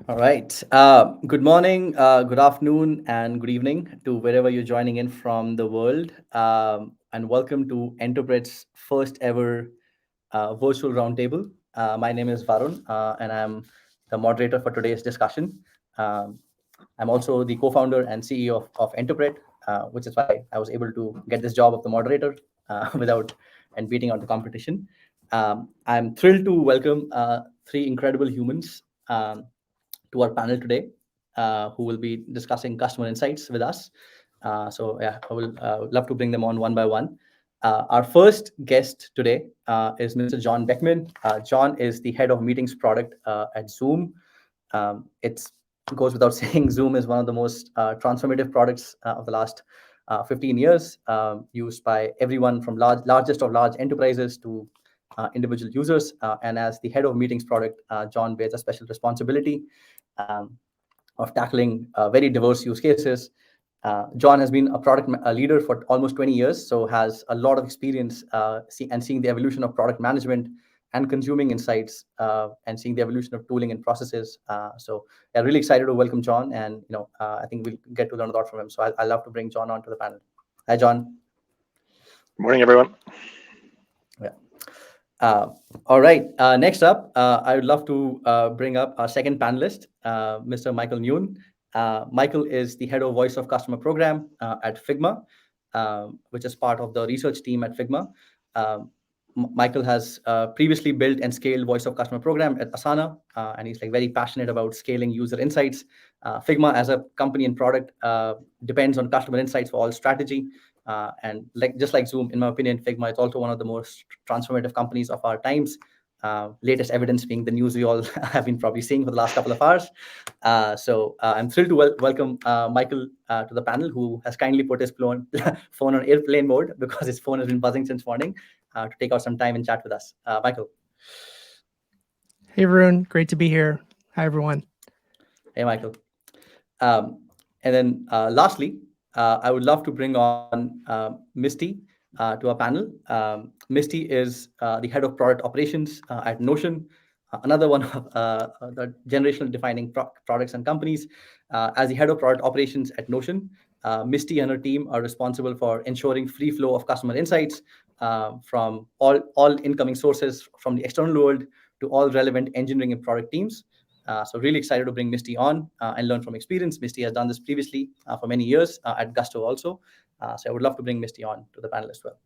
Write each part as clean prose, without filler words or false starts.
All right. Good morning, good afternoon, and good evening to wherever you're joining in from the world. And welcome to Enterpret's first ever virtual roundtable. My name is Varun, and I'm the moderator for today's discussion. Um, I'm also the co-founder and CEO of Enterpret, which is why I was able to get this job of the moderator without and beating out the competition. I'm thrilled to welcome three incredible humans. To our panel today, who will be discussing customer insights with us. So yeah, I will love to bring them on one by one. Our first guest today is Mr. John Beckmann. John is the head of meetings product at Zoom. It goes without saying, Zoom is one of the most transformative products of the last 15 years, used by everyone from largest of large enterprises to individual users. And as the head of meetings product, John bears a special responsibility um, of tackling very diverse use cases. John has been a product leader for almost 20 years, so has a lot of experience seeing the evolution of product management and consuming insights, and seeing the evolution of tooling and processes. So I'm really excited to welcome John, and I think we'll get to learn a lot from him. So I love to bring John onto the panel. Hi, John. Good morning, everyone. Yeah. All right. Next up, I would love to bring up our second panelist, Mr. Michael Nguyen. Michael is the head of Voice of Customer program at Figma, which is part of the research team at Figma. Michael has previously built and scaled Voice of Customer program at Asana, and he's like very passionate about scaling user insights. Figma as a company and product depends on customer insights for all strategy. And just like Zoom, in my opinion, Figma is also one of the most transformative companies of our times. Latest evidence being the news we all have been probably seeing for the last couple of hours. So I'm thrilled to welcome Michael to the panel, who has kindly put his phone on airplane mode because his phone has been buzzing since morning, to take out some time and chat with us. Michael. Hey, Varun. Great to be here. Hi, everyone. Hey, Michael. And then lastly, I would love to bring on Misty to our panel. Misty is the head of product operations at Notion, another one of the generational defining products and companies. As the head of product operations at Notion, Misty and her team are responsible for ensuring free flow of customer insights from all incoming sources from the external world to all relevant engineering and product teams. So really excited to bring Misty on and learn from experience. Misty has done this previously for many years at Gusto also. So I would love to bring Misty on to the panel as well.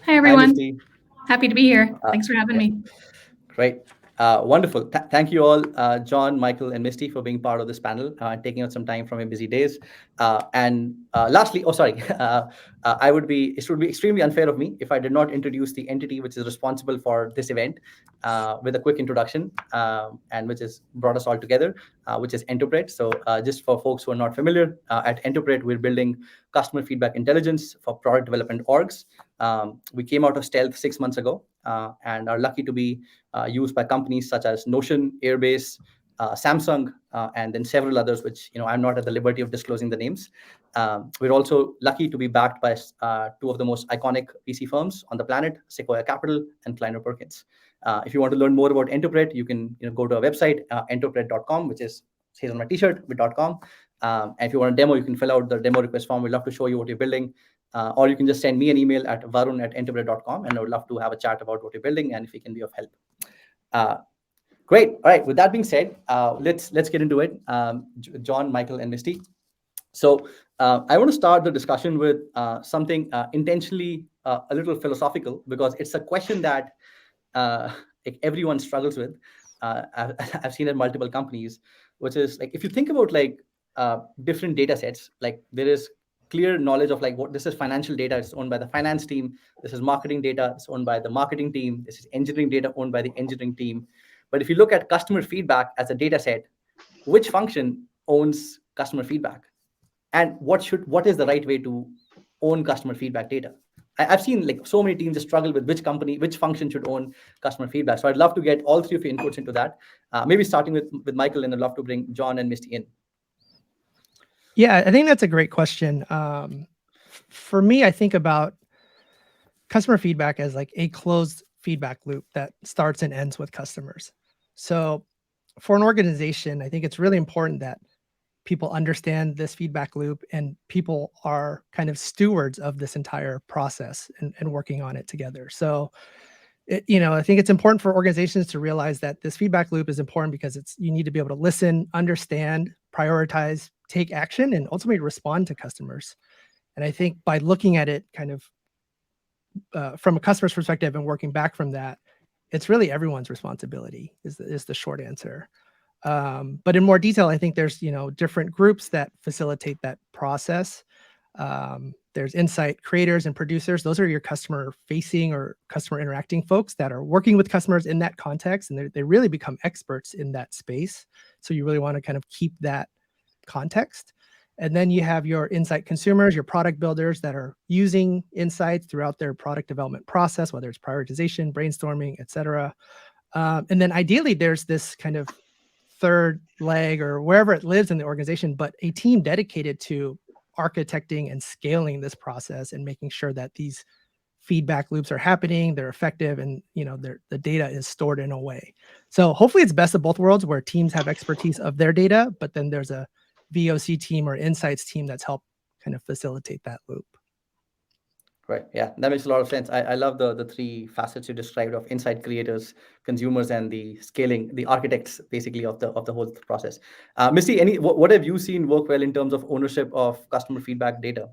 Hi, everyone. Misty. Happy to be here. Thanks for having me. Great. Wonderful. Thank you all, John, Michael, and Misty, for being part of this panel and taking out some time from your busy days. And lastly, it would be extremely unfair of me if I did not introduce the entity which is responsible for this event with a quick introduction, and which has brought us all together, which is Enterpret. So just for folks who are not familiar, at Enterpret, we're building customer feedback intelligence for product development orgs. We came out of stealth 6 months ago and are lucky to be used by companies such as Notion, Airbase, Samsung, and then several others, which I'm not at the liberty of disclosing the names. We're also lucky to be backed by two of the most iconic VC firms on the planet, Sequoia Capital and Kleiner Perkins. If you want to learn more about Enterpret, you can go to our website, enterpret.com, which is says on my t-shirt with .com. And if you want a demo, you can fill out the demo request form. We'd love to show you what you're building. Or you can just send me an email at varun@enterpret.com, and I would love to have a chat about what you're building and if we can be of help. Great. All right. With that being said, let's get into it. John, Michael, and Misty. So I want to start the discussion with something intentionally a little philosophical, because it's a question that everyone struggles with. I've seen it in multiple companies, which is like, if you think about different data sets, like there is clear knowledge of what this is financial data, it's owned by the finance team. This is marketing data, it's owned by the marketing team. This is engineering data owned by the engineering team. But if you look at customer feedback as a data set, which function owns customer feedback? And what is the right way to own customer feedback data? I've seen so many teams just struggle with which function should own customer feedback. So I'd love to get all three of your inputs into that. Maybe starting with Michael, and I'd love to bring John and Misty in. Yeah, I think that's a great question. For me, I think about customer feedback as a closed feedback loop that starts and ends with customers. So for an organization, I think it's really important that people understand this feedback loop and people are kind of stewards of this entire process and working on it together. So, I think it's important for organizations to realize that this feedback loop is important because you need to be able to listen, understand, prioritize, take action, and ultimately respond to customers. And I think by looking at it kind of from a customer's perspective and working back from that, it's really everyone's responsibility is the short answer. But in more detail, I think there's, different groups that facilitate that process. There's insight creators and producers. Those are your customer facing or customer interacting folks that are working with customers in that context. And they really become experts in that space. So you really want to kind of keep that context. And then you have your insight consumers, your product builders that are using insights throughout their product development process, whether it's prioritization, brainstorming, et cetera. And then ideally, there's this kind of third leg or wherever it lives in the organization, but a team dedicated to architecting and scaling this process and making sure that these feedback loops are happening, they're effective, and the data is stored in a way. So hopefully it's best of both worlds where teams have expertise of their data, but then there's a VOC team or insights team that's helped kind of facilitate that loop. Right. Yeah, that makes a lot of sense. I love the three facets you described of insight creators, consumers, and the scaling, the architects, basically of the whole process. Misty, what have you seen work well in terms of ownership of customer feedback data?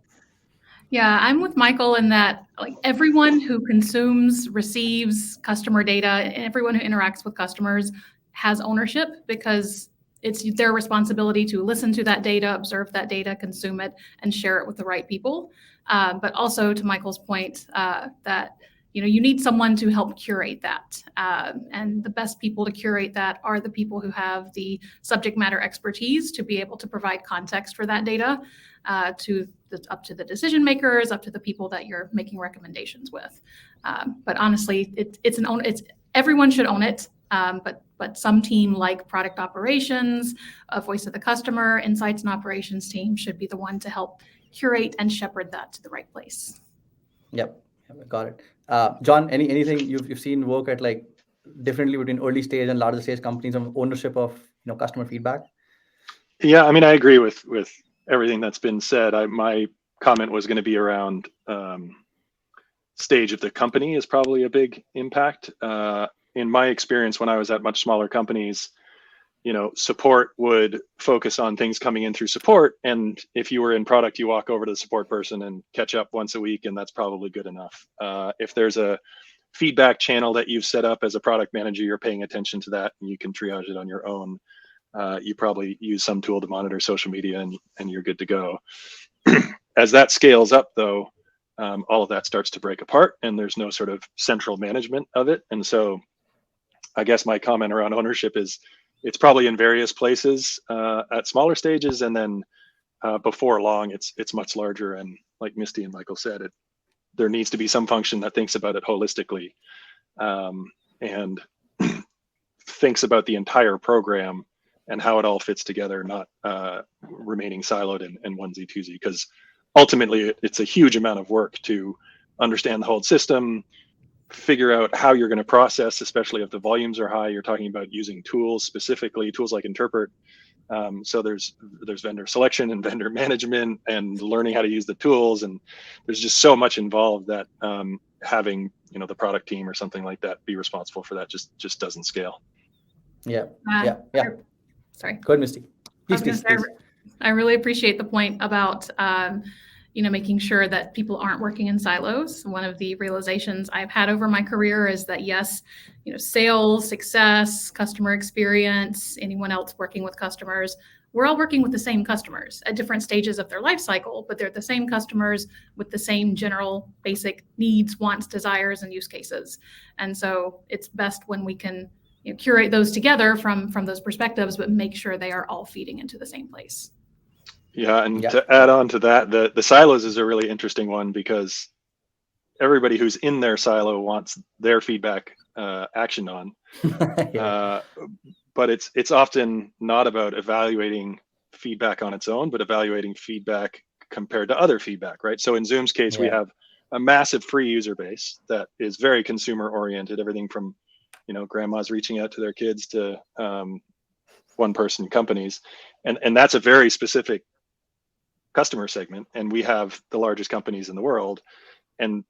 Yeah, I'm with Michael in that like everyone who consumes, receives customer data, and everyone who interacts with customers has ownership because it's their responsibility to listen to that data, observe that data, consume it, and share it with the right people. But also to Michael's point that you need someone to help curate that. And the best people to curate that are the people who have the subject matter expertise to be able to provide context for that data up to the decision makers, up to the people that you're making recommendations with. But honestly, it's everyone should own it. But some team like product operations, a voice of the customer, insights and operations team should be the one to help curate and shepherd that to the right place. Yep, got it. John, anything you've seen work at like differently between early stage and larger stage companies on ownership of customer feedback? Yeah, I mean, I agree with everything that's been said. My comment was going to be around stage of the company is probably a big impact. In my experience, when I was at much smaller companies, support would focus on things coming in through support. And if you were in product, you walk over to the support person and catch up once a week, and that's probably good enough. If there's a feedback channel that you've set up as a product manager, you're paying attention to that and you can triage it on your own. You probably use some tool to monitor social media and you're good to go. As that scales up though, all of that starts to break apart and there's no sort of central management of it. And so I guess my comment around ownership is it's probably in various places at smaller stages, and then before long it's much larger. And like Misty and Michael said, there needs to be some function that thinks about it holistically and thinks about the entire program and how it all fits together, not remaining siloed in onesie twosie, because ultimately it's a huge amount of work to understand the whole system, figure out how you're going to process, especially if the volumes are high. You're talking about using tools, specifically tools like Enterpret. So there's vendor selection and vendor management and learning how to use the tools. And there's just so much involved that having, the product team or something like that be responsible for that just doesn't scale. Yeah. Sorry. Go ahead, Misty. Please. I really appreciate the point about making sure that people aren't working in silos. One of the realizations I've had over my career is that yes, sales, success, customer experience, anyone else working with customers, we're all working with the same customers at different stages of their life cycle, but they're the same customers with the same general basic needs, wants, desires, and use cases. And so it's best when we can curate those together from those perspectives, but make sure they are all feeding into the same place. Yeah, and to add on to that, the silos is a really interesting one because everybody who's in their silo wants their feedback actioned on. But it's often not about evaluating feedback on its own, but evaluating feedback compared to other feedback, right? So in Zoom's case, we have a massive free user base that is very consumer oriented, everything from, grandmas reaching out to their kids to one person companies. And that's a very specific customer segment. And we have the largest companies in the world, and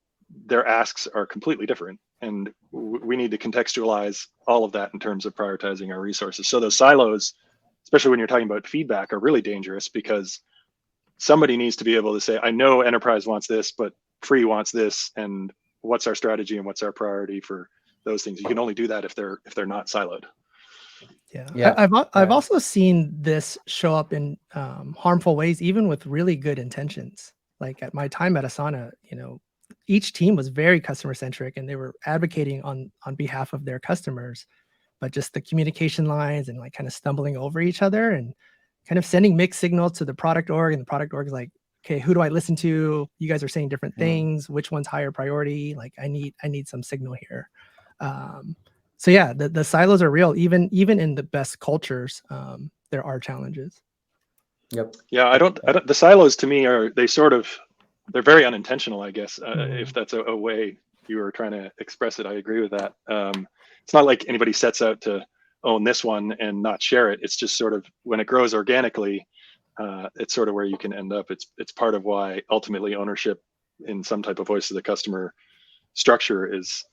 their asks are completely different. And we need to contextualize all of that in terms of prioritizing our resources. So those silos, especially when you're talking about feedback, are really dangerous, because somebody needs to be able to say, I know enterprise wants this, but free wants this, and what's our strategy and what's our priority for those things. You can only do that if they're not siloed. Yeah. I've also seen this show up in harmful ways, even with really good intentions. Like at my time at Asana, each team was very customer centric, and they were advocating on behalf of their customers, but just the communication lines and like kind of stumbling over each other and kind of sending mixed signals to the product org, and the product org is like, okay, who do I listen to? You guys are saying different things. Which one's higher priority? Like I need some signal here. So yeah, the silos are real. Even in the best cultures, there are challenges. Yep. Yeah, I don't. The silos to me they're very unintentional, I guess. If that's a way you were trying to express it, I agree with that. It's not like anybody sets out to own this one and not share it. It's just sort of when it grows organically, it's sort of where you can end up. It's part of why ultimately ownership in some type of voice of the customer structure is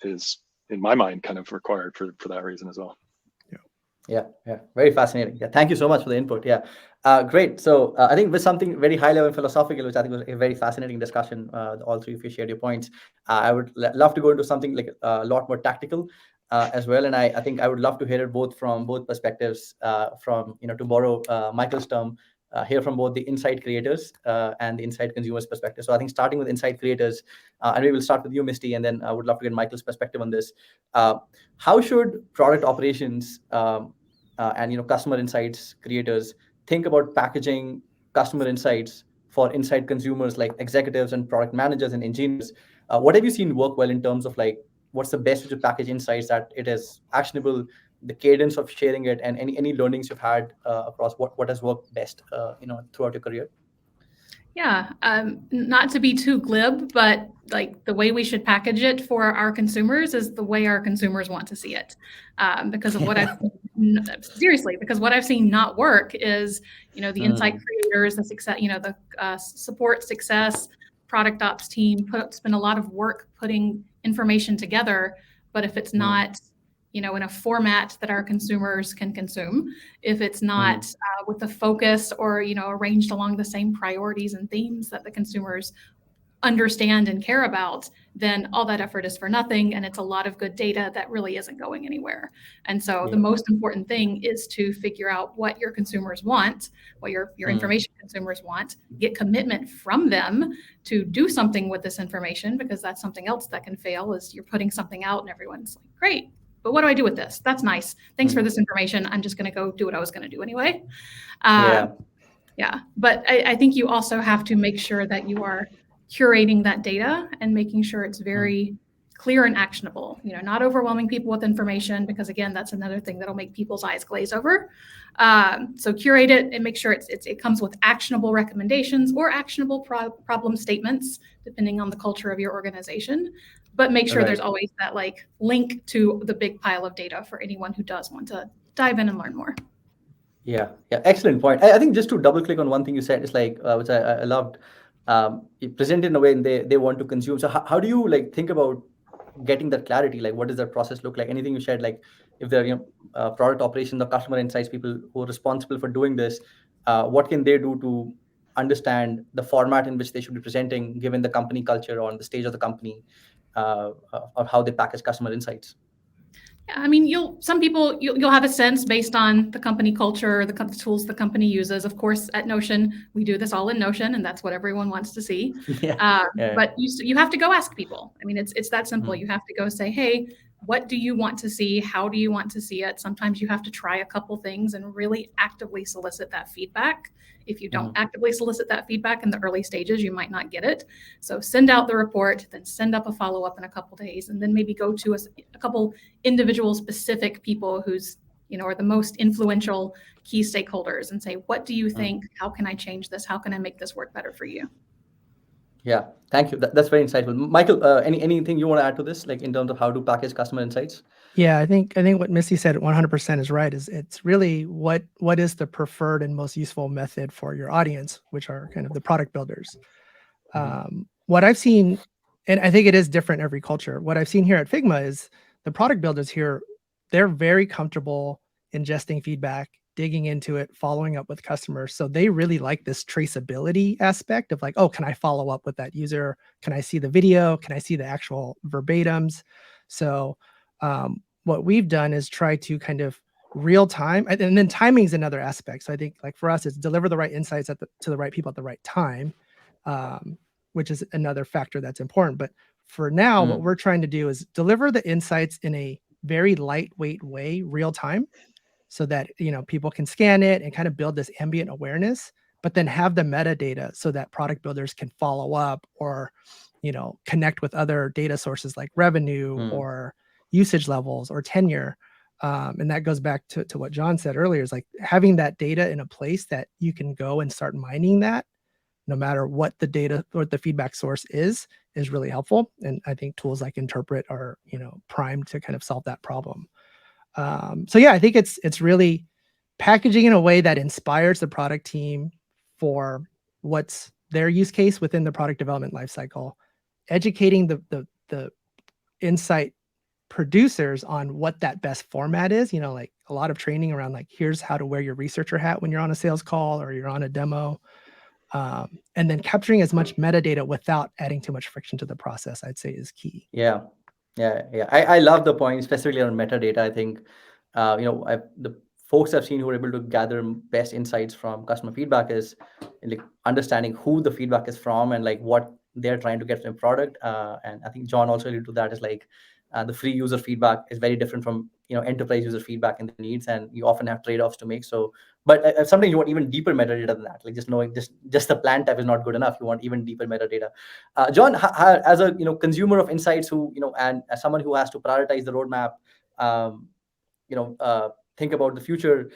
in my mind kind of required for that reason as well. Yeah, very fascinating. Yeah, thank you so much for the input. Yeah, great. So I think with something very high level philosophical, which I think was a very fascinating discussion. All three of you shared your points. I would love to go into something like a lot more tactical as well, and I think I would love to hear it from both perspectives. From to borrow Michael's term, hear from both the inside creators and the inside consumers perspective. So I think starting with inside creators, and we will start with you, Misty, and then I would love to get Michael's perspective on this. How should product operations and customer insights creators think about packaging customer insights for inside consumers like executives and product managers and engineers? What have you seen work well in terms of like what's the best way to package insights that it is actionable, the cadence of sharing it, and any learnings you've had across what has worked best throughout your career? Yeah, not to be too glib, but like the way we should package it for our consumers is the way our consumers want to see it. Because of what because what I've seen not work is, the insight creators, the success, the support success, product ops team spend a lot of work putting information together. But if it's not in a format that our consumers can consume, if it's not with the focus or, arranged along the same priorities and themes that the consumers understand and care about, then all that effort is for nothing. And it's a lot of good data that really isn't going anywhere. And so the most important thing is to figure out what your consumers want, what your information consumers want, get commitment from them to do something with this information, because that's something else that can fail is you're putting something out and everyone's like, great, but what do I do with this? That's nice. Thanks for this information. I'm just going to go do what I was going to do anyway. Yeah. But I think you also have to make sure that you are curating that data and making sure it's very clear and actionable, not overwhelming people with information, because again, that's another thing that'll make people's eyes glaze over. So curate it and make sure it comes with actionable recommendations or actionable problem statements, depending on the culture of your organization. But make sure there's always that like link to the big pile of data for anyone who does want to dive in and learn more. Yeah, excellent point. I think just to double click on one thing you said, is like which I loved. You present it in a way and they want to consume. So how do you like think about getting that clarity? Like what does that process look like? Anything you shared, like if they're product operations or customer insights people who are responsible for doing this, what can they do to understand the format in which they should be presenting given the company culture or on the stage of the company, or how they package customer insights? I mean, you'll have a sense based on the company culture, the tools the company uses. Of course, at Notion, we do this all in Notion, and that's what everyone wants to see. But you have to go ask people. I mean, it's that simple. You have to go say, hey, what do you want to see? How do you want to see it? Sometimes you have to try a couple things and really actively solicit that feedback. If you don't actively solicit that feedback in the early stages, you might not get it. So send out the report, then send up a follow-up in a couple days, and then maybe go to a couple individual specific people who's, are the most influential key stakeholders and say, what do you think? How can I change this? How can I make this work better for you? Yeah, thank you. That's very insightful. Michael, anything you want to add to this, like in terms of how to package customer insights? Yeah, I think what Misty said 100% is right. Is it's really what is the preferred and most useful method for your audience, which are kind of the product builders. What I've seen, and I think it is different every culture. What I've seen here at Figma is the product builders here, they're very comfortable ingesting feedback, digging into it, following up with customers. So they really like this traceability aspect of like, oh, can I follow up with that user? Can I see the video? Can I see the actual verbatims? So what we've done is try to kind of real time, and then timing is another aspect. So I think like for us, it's deliver the right insights to the right people at the right time, which is another factor that's important. But for now, what we're trying to do is deliver the insights in a very lightweight way, real time, so that people can scan it and kind of build this ambient awareness, but then have the metadata so that product builders can follow up or connect with other data sources like revenue or usage levels or tenure. And that goes back to what John said earlier, is like having that data in a place that you can go and start mining that, no matter what the data or the feedback source is really helpful. And I think tools like Enterpret are primed to kind of solve that problem. So yeah, I think it's really packaging in a way that inspires the product team for what's their use case within the product development lifecycle, educating the insight producers on what that best format is, like a lot of training around like, here's how to wear your researcher hat when you're on a sales call or you're on a demo. And then capturing as much metadata without adding too much friction to the process, I'd say is key. Yeah. I love the point, specifically on metadata. I think, the folks I've seen who are able to gather best insights from customer feedback is like understanding who the feedback is from and like what they're trying to get from the product. And I think John also alluded to that, is like the free user feedback is very different from enterprise user feedback and the needs, and you often have trade-offs to make. So, but sometimes you want even deeper metadata than that. Like just knowing just the plan type is not good enough. You want even deeper metadata. John, as a consumer of insights, who and as someone who has to prioritize the roadmap, think about the future.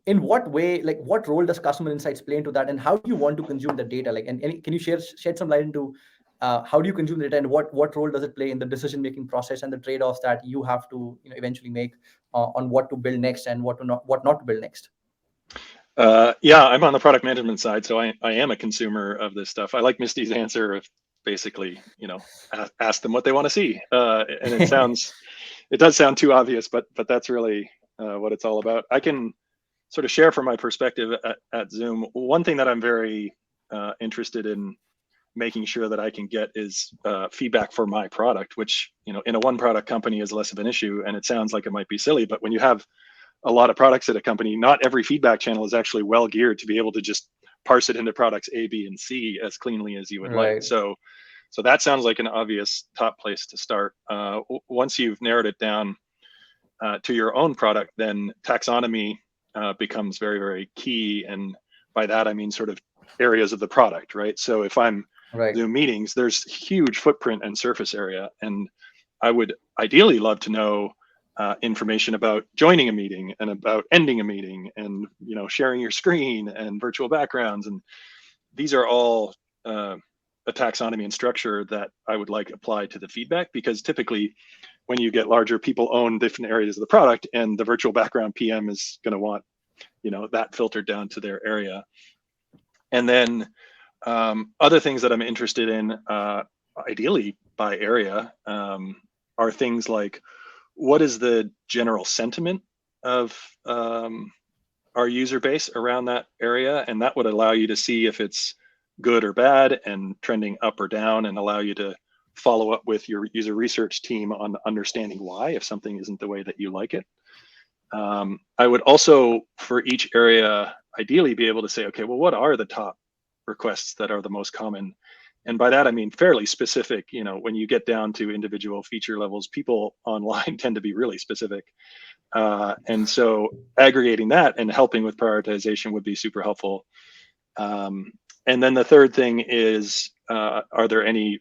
In what way, like what role does customer insights play into that, and how do you want to consume the data? Like, and can you shed some light into how do you consume the data, and what role does it play in the decision making process and the trade-offs that you have to eventually make on what to build next and what not to build next? Yeah, I'm on the product management side, so I am a consumer of this stuff. I like Misty's answer of basically, ask them what they want to see, and it does sound too obvious, but that's really what it's all about. I can sort of share from my perspective at Zoom. One thing that I'm very interested in making sure that I can get is feedback for my product, which in a one product company is less of an issue, and it sounds like it might be silly, but when you have a lot of products at a company, not every feedback channel is actually well geared to be able to just parse it into products A, B, and C as cleanly as you would like. So that sounds like an obvious top place to start. Once you've narrowed it down to your own product, then taxonomy becomes very, very key. And by that, I mean sort of areas of the product, right? So if I'm Zoom meetings, there's huge footprint and surface area. And I would ideally love to know information about joining a meeting and about ending a meeting and sharing your screen and virtual backgrounds, and these are all a taxonomy and structure that I would like applied to the feedback, because typically when you get larger, people own different areas of the product, and the virtual background PM is going to want that filtered down to their area. And then other things that I'm interested in, ideally by area, are things like, what is the general sentiment of our user base around that area? And that would allow you to see if it's good or bad and trending up or down, and allow you to follow up with your user research team on understanding why, if something isn't the way that you like it. I would also, for each area, ideally be able to say, okay, well, what are the top requests that are the most common? And by that, I mean fairly specific. When you get down to individual feature levels, people online tend to be really specific. And so aggregating that and helping with prioritization would be super helpful. And then the third thing is, are there any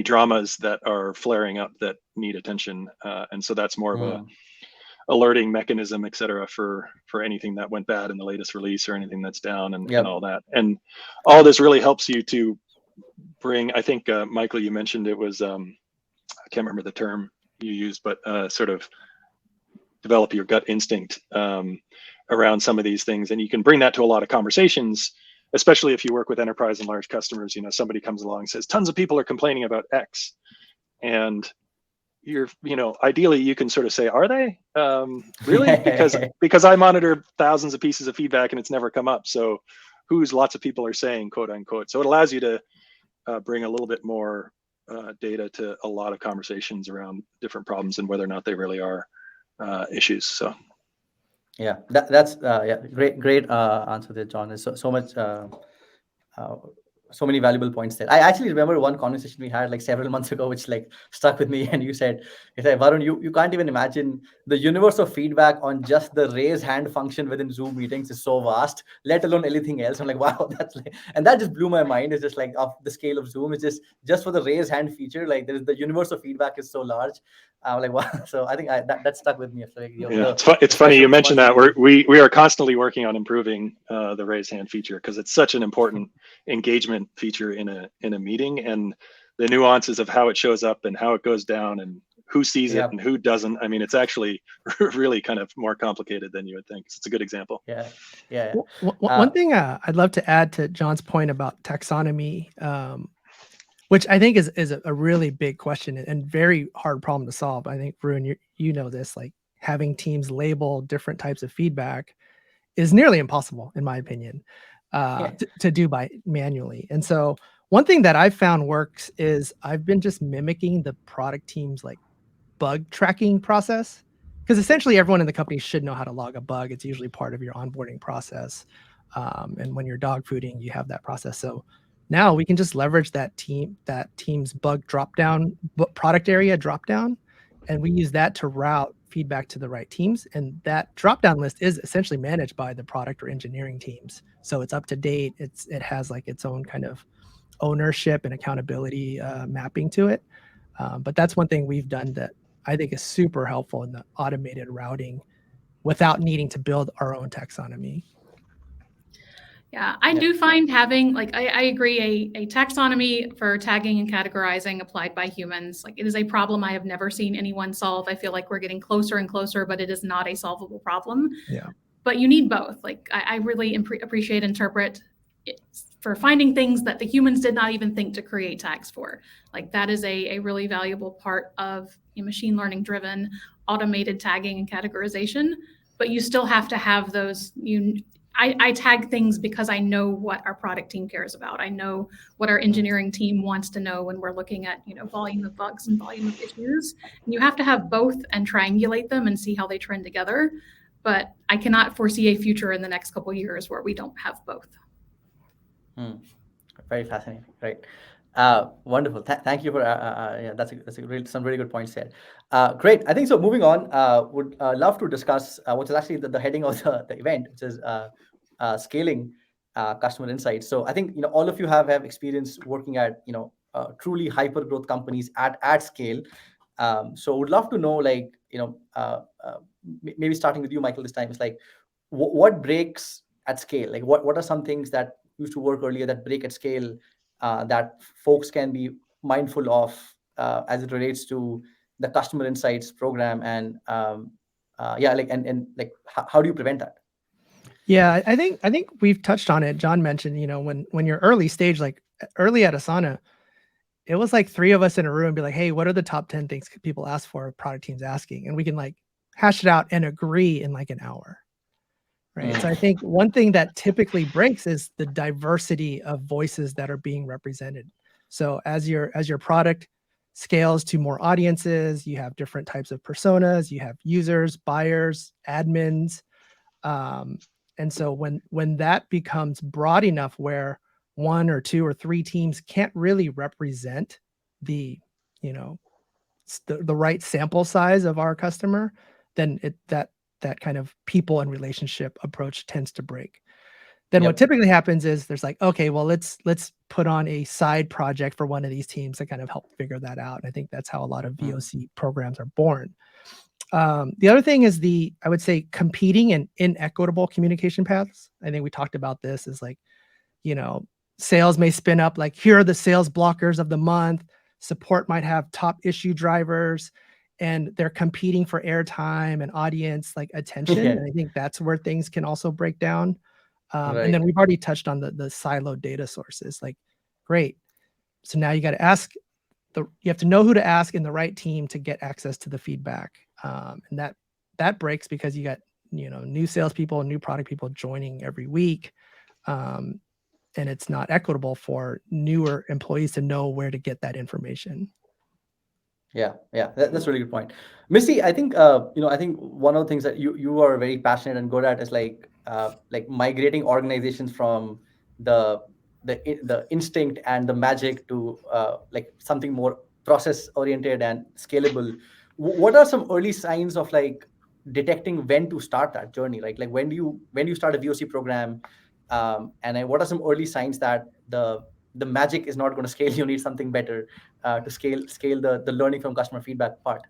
dramas that are flaring up that need attention? And so that's more of a alerting mechanism, et cetera, for anything that went bad in the latest release or anything that's down and all that. And all this really helps you to bring, I think, Michael, you mentioned it was, I can't remember the term you used, but sort of develop your gut instinct around some of these things. And you can bring that to a lot of conversations, especially if you work with enterprise and large customers. You know, somebody comes along and says, tons of people are complaining about X. And ideally you can sort of say, are they really? Because I monitor thousands of pieces of feedback and it's never come up. So who's lots of people are saying, quote unquote. So it allows you to bring a little bit more data to a lot of conversations around different problems and whether or not they really are issues. So yeah, that's great answer there, John. There's so much so many valuable points there. I actually remember one conversation we had like several months ago, which like stuck with me. And you said, Varun, you can't even imagine the universe of feedback on just the raise hand function within Zoom meetings is so vast, let alone anything else. I'm like, wow, that's like, and that just blew my mind. It's just like of the scale of Zoom. It's just for the raise hand feature. Like the universe of feedback is so large. I'm like, wow. So I think that stuck with me. So, like, it's funny you mentioned that. We are constantly working on improving the raise hand feature because it's such an important engagement feature in a meeting, and the nuances of how it shows up and how it goes down and who sees it and who doesn't. I mean, it's actually really kind of more complicated than you would think. It's a good example. Yeah. One thing I'd love to add to John's point about taxonomy, which I think is a really big question and very hard problem to solve. I think, Ruin, you know this, like having teams label different types of feedback is nearly impossible, in my opinion, to do by manually. And so one thing that I've found works is I've been just mimicking the product team's like bug tracking process, because essentially everyone in the company should know how to log a bug. It's usually part of your onboarding process. And when you're dog fooding, you have that process. So now we can just leverage that team's bug dropdown, product area dropdown, and we use that to route feedback to the right teams. And that dropdown list is essentially managed by the product or engineering teams. So it's up to date. It has like its own kind of ownership and accountability mapping to it. But that's one thing we've done that I think is super helpful in the automated routing without needing to build our own taxonomy. Yeah, I do find having, like, I agree, a taxonomy for tagging and categorizing applied by humans, like, it is a problem I have never seen anyone solve. I feel like we're getting closer and closer, but it is not a solvable problem. Yeah. But you need both. Like, I really appreciate Enterpret for finding things that the humans did not even think to create tags for. Like, that is a really valuable part of machine learning driven automated tagging and categorization. But you still have to have those, I tag things because I know what our product team cares about. I know what our engineering team wants to know when we're looking at, volume of bugs and volume of issues. And you have to have both and triangulate them and see how they trend together. But I cannot foresee a future in the next couple of years where we don't have both. Very fascinating, right? Wonderful. Thank you for that's some really good points there. Great. I think so. Moving on, would love to discuss what is actually the heading of the event, which is scaling customer insights. So I think all of you have experience working at truly hyper growth companies at scale. So would love to know, like maybe starting with you, Michael, this time. It's like what breaks at scale? Like what are some things that used to work earlier that break at scale that folks can be mindful of as it relates to the customer insights program, and how do you prevent that? Yeah, I think we've touched on it. John mentioned, when you're early stage, like early at Asana, it was like 3 of us in a room be like, hey, what are the top 10 things people ask for, product teams asking? And we can like hash it out and agree in like an hour. Right. So I think one thing that typically breaks is the diversity of voices that are being represented. So as your product scales to more audiences, you have different types of personas, you have users, buyers, admins. And so when that becomes broad enough where 1 or 2 or 3 teams can't really represent the right sample size of our customer, then that kind of people and relationship approach tends to break. Then what typically happens is there's like, okay, well, let's put on a side project for one of these teams to kind of help figure that out. And I think that's how a lot of VOC programs are born. The other thing is I would say competing and inequitable communication paths. I think we talked about this is like, sales may spin up like, here are the sales blockers of the month. Support might have top issue drivers, and they're competing for airtime and audience like attention. Yeah. And I think that's where things can also break down. And then Right. we've already touched on the siloed data sources. Like, great. So now you got to ask you have to know who to ask in the right team to get access to the feedback. And that breaks because you got, new salespeople and new product people joining every week. And it's not equitable for newer employees to know where to get that information. Yeah, that's a really good point. Misty, I think I think one of the things that you are very passionate and good at is like migrating organizations from the the instinct and the magic to like something more process oriented and scalable. What are some early signs of like detecting when to start that journey, right? Like when do you start a VOC program, and then what are some early signs that the magic is not going to scale? You need something better to scale the learning from customer feedback part.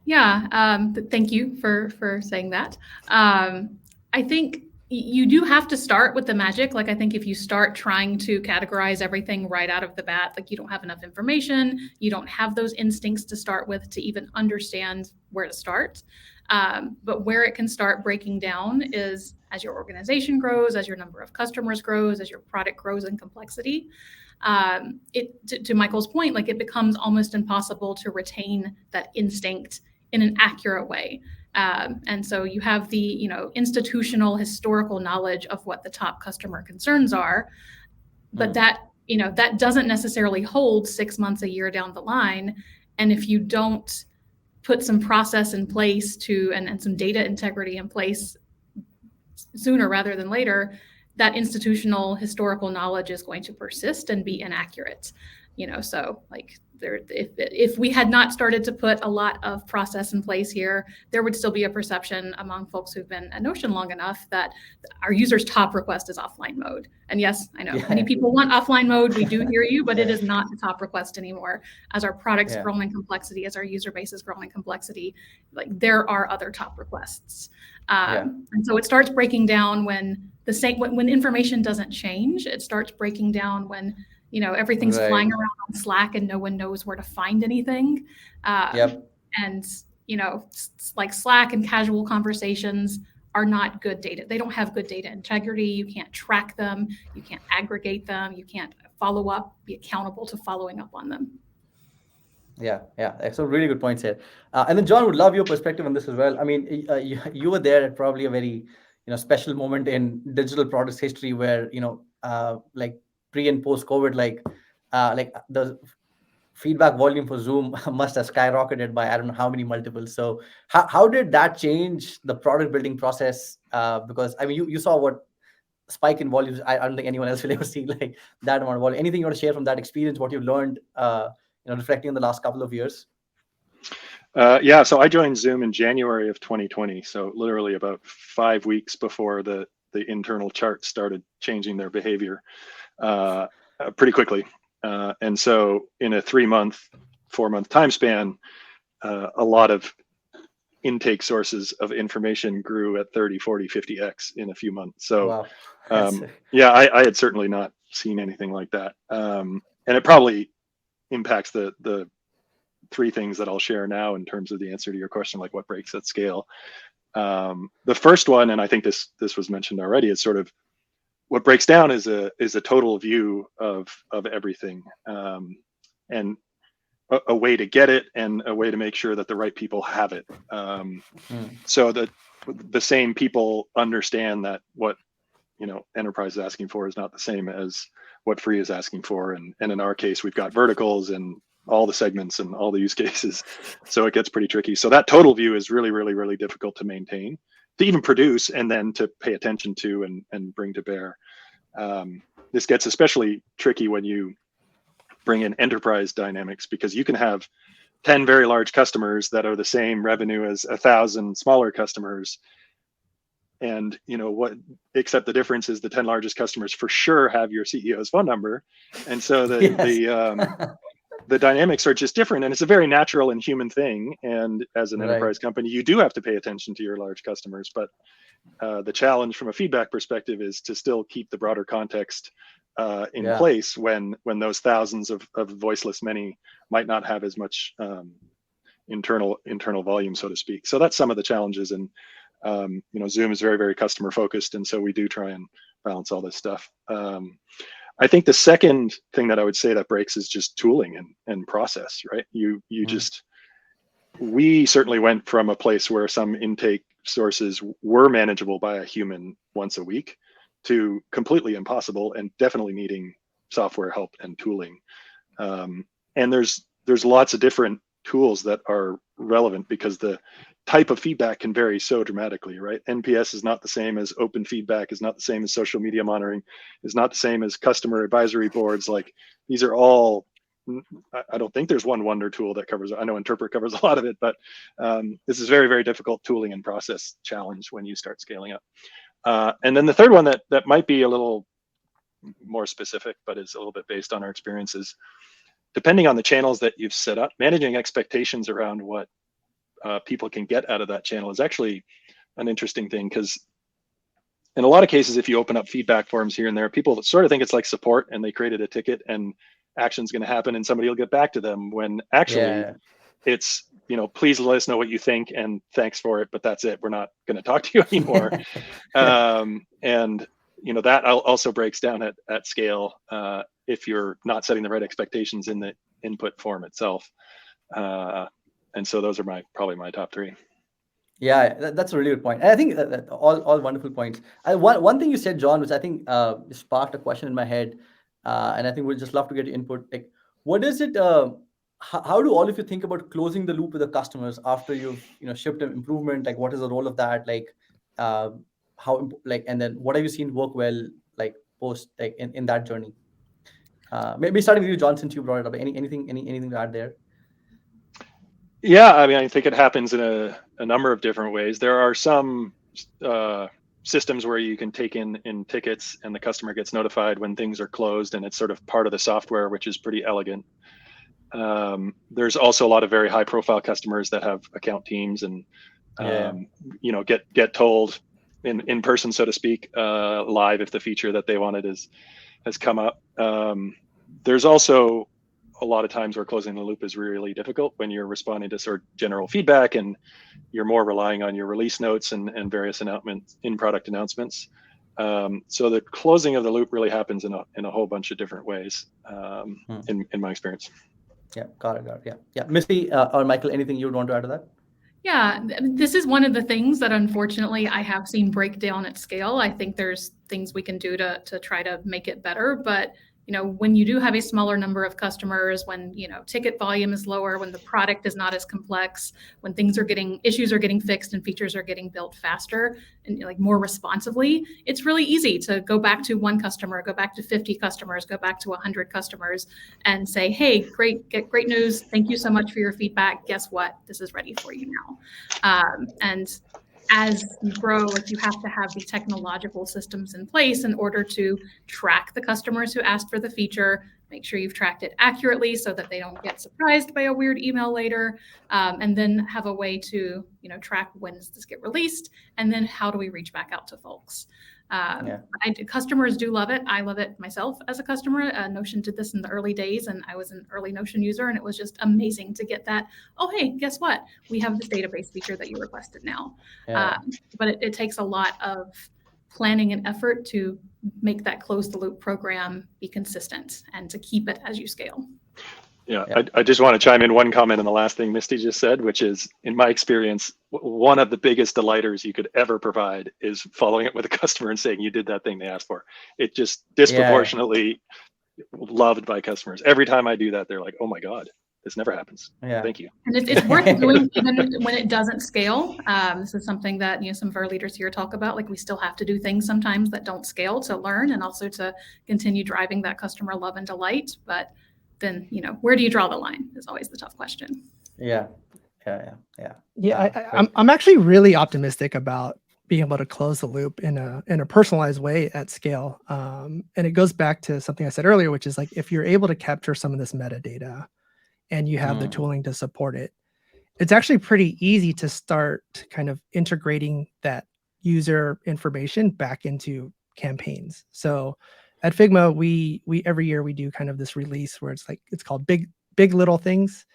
Yeah, thank you for saying that. I think you do have to start with the magic. Like, I think if you start trying to categorize everything right out of the bat, like you don't have enough information, you don't have those instincts to start with to even understand where to start. But where it can start breaking down is as your organization grows, as your number of customers grows, as your product grows in complexity. To Michael's point, like it becomes almost impossible to retain that instinct in an accurate way. And so you have the, institutional historical knowledge of what the top customer concerns are, but that doesn't necessarily hold 6 months, a year down the line. And if you don't put some process in place and some data integrity in place sooner rather than later, that institutional historical knowledge is going to persist and be inaccurate. So like if we had not started to put a lot of process in place here, there would still be a perception among folks who've been at Notion long enough that our user's top request is offline mode. And yes, I know many people want offline mode. We do hear you, but it is not the top request anymore. As our products grow in complexity, as our user base is growing in complexity, like there are other top requests. And so it starts breaking down when information doesn't change. It starts breaking down when everything's flying around on Slack and no one knows where to find anything. And like Slack and casual conversations are not good data. They don't have good data integrity. You can't track them. You can't aggregate them. You can't follow up, be accountable to following up on them. Yeah. So really good points here. And then John, would love your perspective on this as well. I mean, you were there at probably a very special moment in digital products history where like pre and post COVID, like the feedback volume for Zoom must have skyrocketed by I don't know how many multiples. So how did that change the product building process? Because I mean, you saw what spike in volumes. I don't think anyone else will ever see like that amount of volume. Anything you want to share from that experience? What you learned? Reflecting on the last couple of years? So I joined Zoom in January of 2020. So literally about 5 weeks before the internal charts started changing their behavior pretty quickly. And so in a 4-month time span, a lot of intake sources of information grew at 30, 40, 50x in a few months. So wow. I had certainly not seen anything like that. And it probably impacts the 3 things that I'll share now in terms of the answer to your question, like what breaks at scale. The first one, and I think this was mentioned already, is sort of what breaks down is a total view of everything, and a way to get it and a way to make sure that the right people have it. So that the same people understand that what enterprise is asking for is not the same as what free is asking for, and in our case we've got verticals and all the segments and all the use cases, so it gets pretty tricky. So that total view is really, really, really difficult to maintain, to even produce, and then to pay attention to and bring to bear. This gets especially tricky when you bring in enterprise dynamics, because you can have 10 very large customers that are the same revenue as 1,000 smaller customers. And except the difference is the 10 largest customers for sure have your CEO's phone number. And so the dynamics are just different, and it's a very natural and human thing. And as an enterprise company, you do have to pay attention to your large customers. But the challenge from a feedback perspective is to still keep the broader context in place when those thousands of voiceless many might not have as much internal volume, so to speak. So that's some of the challenges. And Zoom is very, very customer focused, and so we do try and balance all this stuff. I think the second thing that I would say that breaks is just tooling and process, right? We certainly went from a place where some intake sources were manageable by a human once a week to completely impossible and definitely needing software help and tooling. And there's lots of different tools that are relevant because the type of feedback can vary so dramatically, right? NPS is not the same as open feedback, is not the same as social media monitoring, is not the same as customer advisory boards. Like, these are all, I don't think there's one wonder tool that covers, I know Enterpret covers a lot of it, but this is very, very difficult tooling and process challenge when you start scaling up. And then the third one that might be a little more specific, but is a little bit based on our experiences, depending on the channels that you've set up, managing expectations around what people can get out of that channel is actually an interesting thing, because in a lot of cases, if you open up feedback forums here and there, people sort of think it's like support and they created a ticket and action's going to happen and somebody will get back to them, when actually it's, please let us know what you think and thanks for it, but that's it. We're not going to talk to you anymore. And that also breaks down at scale if you're not setting the right expectations in the input form itself. And so those are probably my top three. Yeah, that's a really good point. And I think that all wonderful points. One thing you said, John, which I think sparked a question in my head, and I think we'd just love to get your input. Like, what is it? How do all of you think about closing the loop with the customers after you've shipped an improvement? Like, what is the role of that? Like, and then what have you seen work well, like post, like in that journey? Maybe starting with you, John, since you brought it up. Anything to add there? Yeah, I mean, I think it happens in a number of different ways. There are some systems where you can take in tickets and the customer gets notified when things are closed, and it's sort of part of the software, which is pretty elegant. There's also a lot of very high profile customers that have account teams and get told in person, so to speak, live if the feature that they wanted has come up. There's also a lot of times where closing the loop is really difficult when you're responding to sort of general feedback and you're more relying on your release notes and various in-product announcements. So the closing of the loop really happens in a whole bunch of different ways, in my experience. Yeah, got it. Yeah. Misty or Michael, anything you would want to add to that? Yeah, this is one of the things that unfortunately I have seen break down at scale. I think there's things we can do to try to make it better, but when you do have a smaller number of customers, when ticket volume is lower, when the product is not as complex, when issues are getting fixed and features are getting built faster and more responsively, it's really easy to go back to one customer, go back to 50 customers, go back to 100 customers and say, hey, great news. Thank you so much for your feedback. Guess what? This is ready for you now. And as you grow, you have to have the technological systems in place in order to track the customers who asked for the feature, make sure you've tracked it accurately so that they don't get surprised by a weird email later, and then have a way to track when does this get released, and then how do we reach back out to folks. Customers do love it. I love it myself as a customer. Notion did this in the early days, and I was an early Notion user, and it was just amazing to get that. Oh, hey, guess what? We have this database feature that you requested now. But it takes a lot of planning and effort to make that close the loop program be consistent and to keep it as you scale. Yeah. I just want to chime in one comment on the last thing Misty just said, which is, in my experience, one of the biggest delighters you could ever provide is following up with a customer and saying you did that thing they asked for. It just disproportionately loved by customers. Every time I do that, they're like, oh my God, this never happens. Thank you. And it's worth doing even when it doesn't scale. This is something that some of our leaders here talk about. Like, we still have to do things sometimes that don't scale to learn and also to continue driving that customer love and delight. But then, where do you draw the line is always the tough question. Yeah. I'm actually really optimistic about being able to close the loop in a personalized way at scale. And it goes back to something I said earlier, which is like, if you're able to capture some of this metadata and you have the tooling to support it, it's actually pretty easy to start kind of integrating that user information back into campaigns. So at Figma, we every year we do kind of this release where it's called Big Little Things.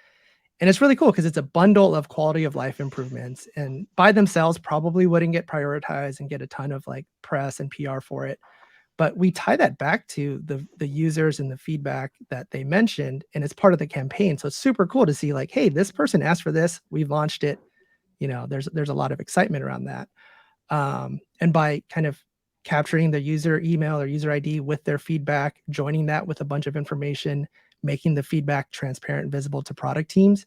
And it's really cool because it's a bundle of quality of life improvements, and by themselves probably wouldn't get prioritized and get a ton of like press and PR for it. But we tie that back to the users and the feedback that they mentioned, and it's part of the campaign. So it's super cool to see like, hey, this person asked for this, we've launched it. There's a lot of excitement around that. And by kind of capturing the user email or user ID with their feedback, joining that with a bunch of information, making the feedback transparent and visible to product teams,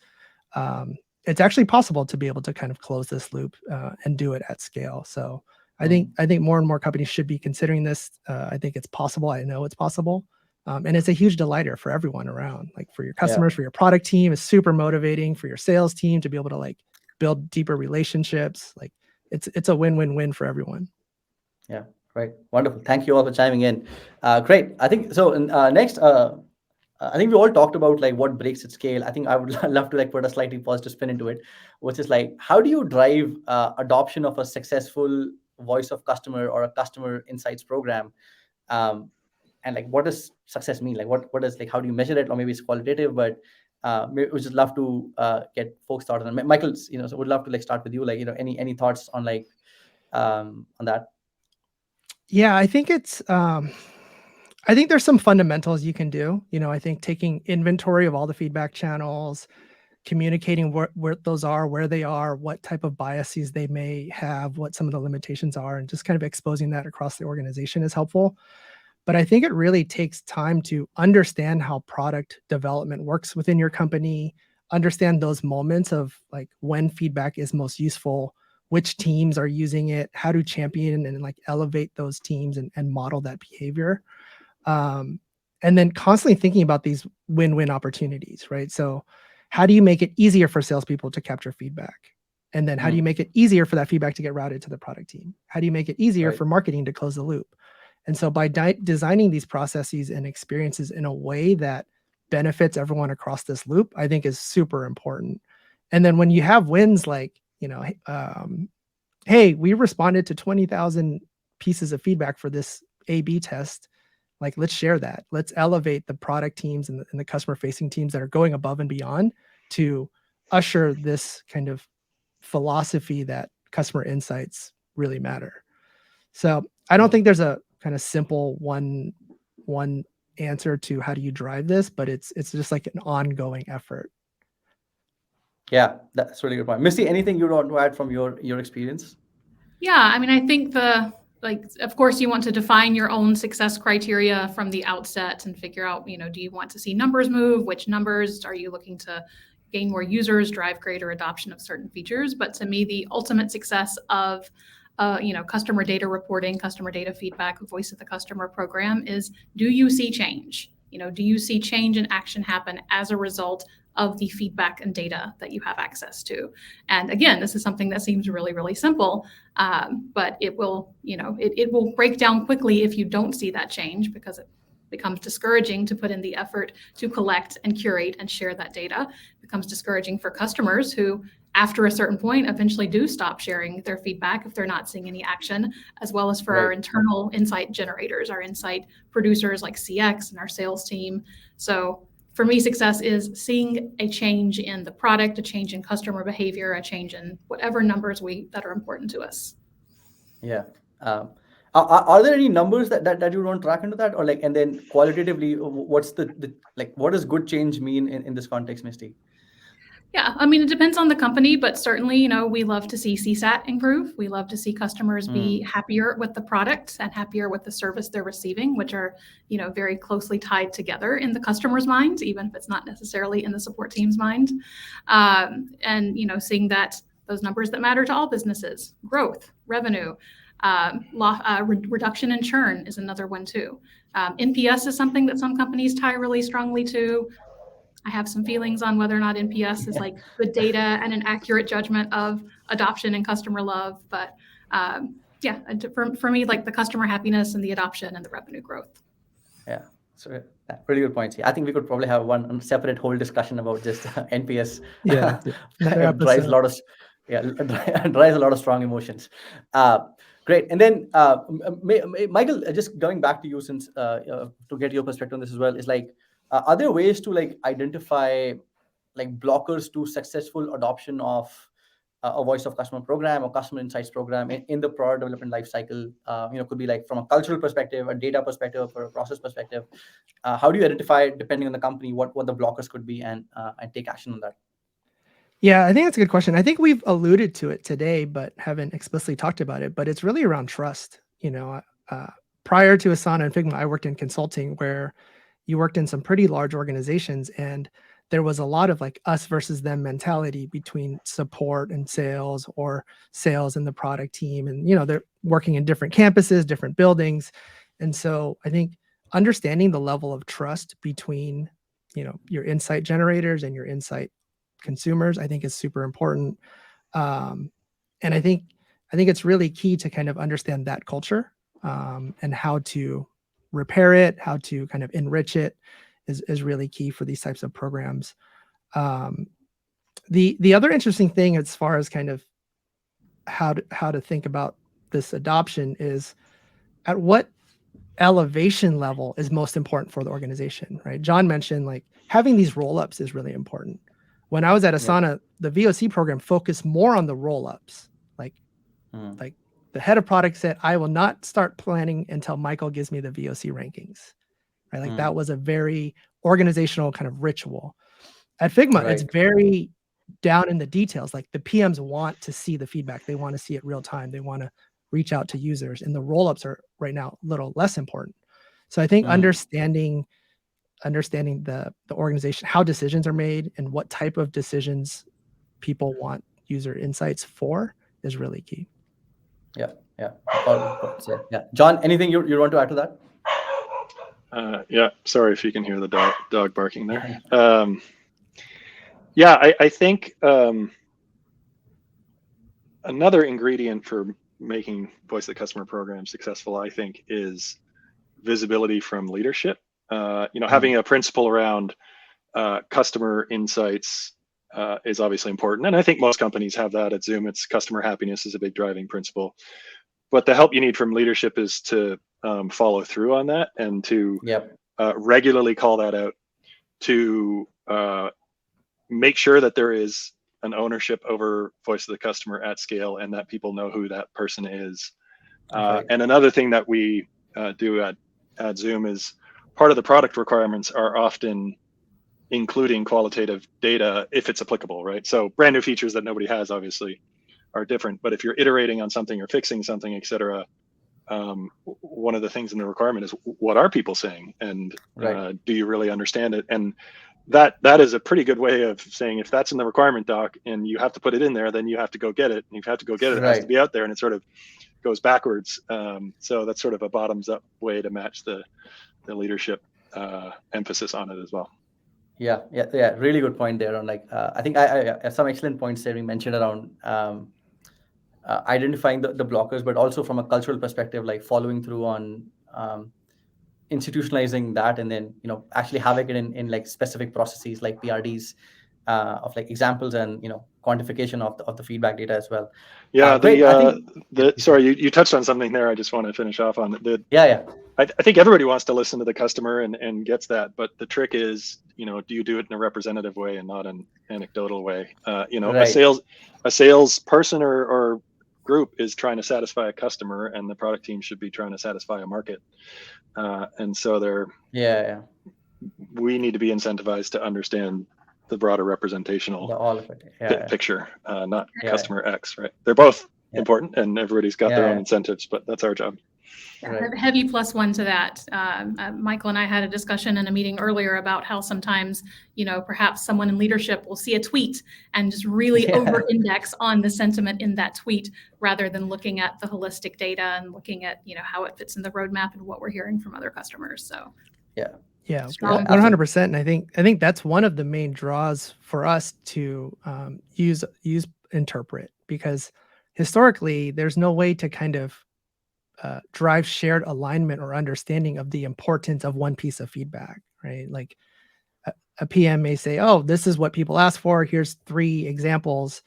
it's actually possible to be able to kind of close this loop and do it at scale. So I think more and more companies should be considering this. I think it's possible. I know it's possible. And it's a huge delighter for everyone around, like for your customers, for your product team. It's super motivating for your sales team to be able to like build deeper relationships. Like it's a win-win-win for everyone. Yeah, right. Wonderful. Thank you all for chiming in. Great. I think so. Next, I think we all talked about like what breaks at scale. I think I would love to like put a slightly positive spin into it, which is like, how do you drive adoption of a successful voice of customer or a customer insights program? And like, what does success mean? Like, what is like, how do you measure it? Or maybe it's qualitative, but we would just love to get folks started. And Michael, so would love to like start with you. Like, any thoughts on like on that? Yeah, I think I think there's some fundamentals you can do. I think taking inventory of all the feedback channels, communicating where those are, where they are, what type of biases they may have, what some of the limitations are, and just kind of exposing that across the organization is helpful. But I think it really takes time to understand how product development works within your company, understand those moments of like when feedback is most useful, which teams are using it, how to champion and like elevate those teams and model that behavior. And then constantly thinking about these win-win opportunities, right? So how do you make it easier for salespeople to capture feedback? And then how do you make it easier for that feedback to get routed to the product team? How do you make it easier for marketing to close the loop? And so by designing these processes and experiences in a way that benefits everyone across this loop, I think is super important. And then when you have wins like, hey, we responded to 20,000 pieces of feedback for this A/B test, like let's share that. Let's elevate the product teams and the customer facing teams that are going above and beyond to usher this kind of philosophy that customer insights really matter. So I don't think there's a kind of simple one answer to how do you drive this, but it's just like an ongoing effort. Yeah, that's a really good point. Misty, anything you want to add from your experience? Yeah, I mean, I think of course, you want to define your own success criteria from the outset and figure out, do you want to see numbers move? Which numbers are you looking to gain more users, drive greater adoption of certain features? But to me, the ultimate success of customer data reporting, customer data feedback, voice of the customer program is, do you see change? Do you see change and action happen as a result of the feedback and data that you have access to? And again, this is something that seems really, really simple, but it will, it will break down quickly if you don't see that change, because it becomes discouraging to put in the effort to collect and curate and share that data. It becomes discouraging for customers who, after a certain point, eventually do stop sharing their feedback if they're not seeing any action, as well as for our internal insight generators, our insight producers like CX and our sales team. So for me, success is seeing a change in the product, a change in customer behavior, a change in whatever numbers that are important to us. Yeah. Are there any numbers that you don't track into that, or like, and then qualitatively, what's the like, what does good change mean in this context, Misty? Yeah, I mean, it depends on the company, but certainly, we love to see CSAT improve. We love to see customers be happier with the product and happier with the service they're receiving, which are, very closely tied together in the customer's mind, even if it's not necessarily in the support team's mind. And, seeing that those numbers that matter to all businesses, growth, revenue, reduction in churn is another one too. NPS is something that some companies tie really strongly to. I have some feelings on whether or not NPS is like good data and an accurate judgment of adoption and customer love. But for me, like the customer happiness and the adoption and the revenue growth. Yeah, so really good points. I think we could probably have one separate whole discussion about just NPS. Yeah, It drives a lot of drives a lot of strong emotions. Great. And then Michael, just going back to you, since to get your perspective on this as well, is like, are there ways to like identify like blockers to successful adoption of a voice of customer program or customer insights program in the product development life cycle? Could be like from a cultural perspective, a data perspective, or a process perspective. How do you identify, depending on the company, what the blockers could be, and take action on that? Yeah, I think that's a good question. I think we've alluded to it today, but haven't explicitly talked about it. But it's really around trust. Prior to Asana and Figma, I worked in consulting, where you worked in some pretty large organizations, and there was a lot of like us versus them mentality between support and sales, or sales and the product team. And, they're working in different campuses, different buildings. And so I think understanding the level of trust between, your insight generators and your insight consumers, I think is super important. And I think it's really key to kind of understand that culture, and how to repair it, how to kind of enrich it is really key for these types of programs. The other interesting thing as far as kind of how to think about this adoption is at what elevation level is most important for the organization, right? John mentioned like having these roll-ups is really important. When I was at Asana, the VOC program focused more on the roll-ups. Like the head of product said, I will not start planning until Michael gives me the VOC rankings, right? Like that was a very organizational kind of ritual. At Figma, it's very down in the details. Like the PMs want to see the feedback. They want to see it real time. They want to reach out to users, and the roll-ups are right now a little less important. So I think understanding the organization, how decisions are made, and what type of decisions people want user insights for is really key. Yeah. John, anything you want to add to that? Yeah, sorry if you can hear the dog barking there. I think another ingredient for making voice of the customer program successful, I think, is visibility from leadership. Having a principle around customer insights is obviously important, and I think most companies have that. At Zoom, it's customer happiness is a big driving principle. But the help you need from leadership is to follow through on that, and to regularly call that out, to make sure that there is an ownership over voice of the customer at scale, and that people know who that person is. And another thing that we do at Zoom is part of the product requirements are often including qualitative data if it's applicable, right? So brand new features that nobody has obviously are different, but if you're iterating on something or fixing something, et cetera, one of the things in the requirement is, what are people saying, and do you really understand it? And that is a pretty good way of saying, if that's in the requirement doc and you have to put it in there, then you have to go get it. And if you have to go get it, it has to be out there, and it sort of goes backwards. So that's sort of a bottoms up way to match the leadership emphasis on it as well. Yeah. Really good point there. On like, I think I some excellent points there we mentioned around identifying the blockers, but also from a cultural perspective, like following through on institutionalizing that, and then actually having it in like specific processes like PRDs of like examples, and quantification of the feedback data as well. Yeah, sorry, you touched on something there. I just want to finish off on it. I think everybody wants to listen to the customer and gets that, but the trick is, do you do it in a representative way and not an anecdotal way? A sales person or group is trying to satisfy a customer, and the product team should be trying to satisfy a market. And so we need to be incentivized to understand the broader representational picture, not customer X, right? They're both important, and everybody's got their own incentives, but that's our job. Heavy plus one to that. Michael and I had a discussion in a meeting earlier about how sometimes, perhaps someone in leadership will see a tweet and just really over-index on the sentiment in that tweet, rather than looking at the holistic data and looking at, how it fits in the roadmap and what we're hearing from other customers. So yeah, 100%. And I think that's one of the main draws for us to use Enterpret, because historically there's no way to kind of drive shared alignment or understanding of the importance of one piece of feedback, right? Like a PM may say, oh, this is what people ask for, here's 3 examples.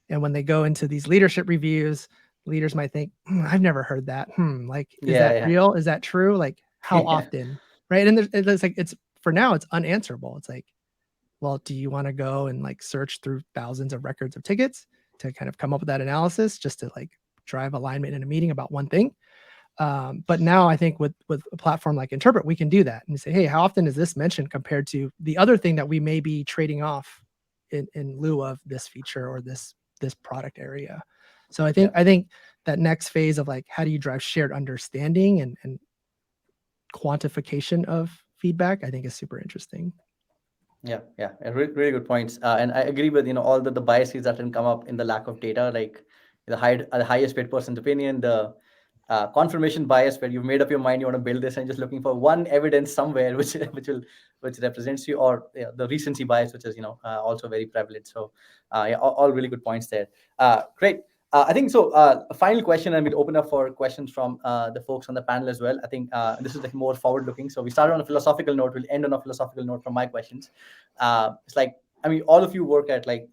And when they go into these leadership reviews, leaders might think, I've never heard that. Like, is Yeah, that yeah. real? Is that true? Like, how Yeah. often? Right. And it's like, it's for now, it's unanswerable. It's like, well, do you want to go and like search through thousands of records of tickets to kind of come up with that analysis just to like drive alignment in a meeting about one thing? But now I think with a platform like Interpret, we can do that and say, hey, how often is this mentioned compared to the other thing that we may be trading off in lieu of this feature or this product area? So I think that next phase of like, how do you drive shared understanding and quantification of feedback, I think is super interesting. Yeah, really, really good points. And I agree with all the biases that can come up in the lack of data, like the highest paid person's opinion, the confirmation bias, where you've made up your mind you want to build this and just looking for one evidence somewhere which represents you, or the recency bias, which is also very prevalent. So all really good points there. Great. I think so. A final question, and we'll open up for questions from the folks on the panel as well. I think this is like more forward-looking. So we started on a philosophical note. We'll end on a philosophical note from my questions. It's like, I mean, all of you work at like